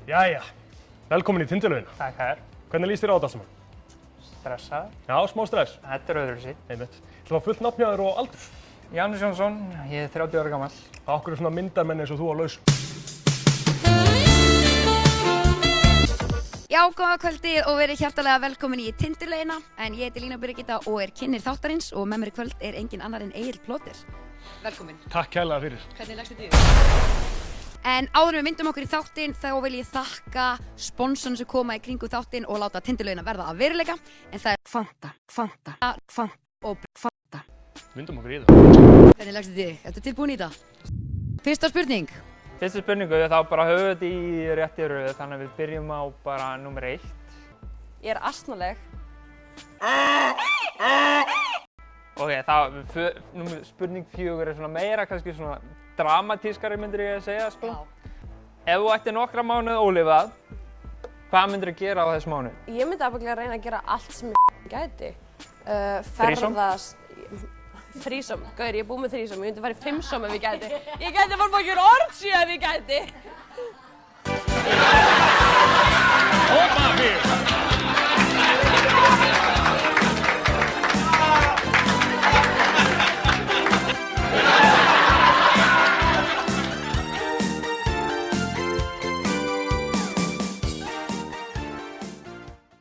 Jæja, velkomin í Tindilögina. Takk hér. Hvernig líst þér á þetta allt saman? Stressaður. Já, smá stress. Þetta öðruvísi. Einmitt. Það var fullt nafn hjá þér og aldur. Janus Jónsson, ég 30 ára gamall. Akkur svona myndarmenn eins og þú á laus. Já, góða kvöldið og verið hjartalega velkomin í Tindilögina. En ég heiti Lína Birgitta og er kynnir þáttarins og með mér í kvöld er engin annar en Egill Plóter. Velkomin. Takk kærlega fyrir. Hvernig leggstu þig? En áður en við myndum okkur í þáttinn þá vil ég þakka sponsorinn sem koma í kringu þáttinn og láta Tindilögina verða að veruleika. En það er Fanta og Fanta. Myndum okkur í það. Hvernig leggstu þig? Ertu tilbúin í þetta? Fyrsta spurning. Fyrstu spurningu, þá bara höfum við þetta í rétti röð, þannig að við byrjum á bara númer 1. Ég er astnaleg. Ok, spurning 4 er svona meira, kannski svona dramatískari myndir ég að segja, sko. Ef þú ætti nokkra mánuð ólifað, hvað myndir þú gera á þess mánuð? Ég myndi ábyggilega reyna að gera allt sem ég gæti. Þrísom? Þrísom, gauður, ég er búið með þrísom, ég myndi fara í 5som ef ég gæti. Ég gæti fara búið að gera orðsjö ef ég gæti.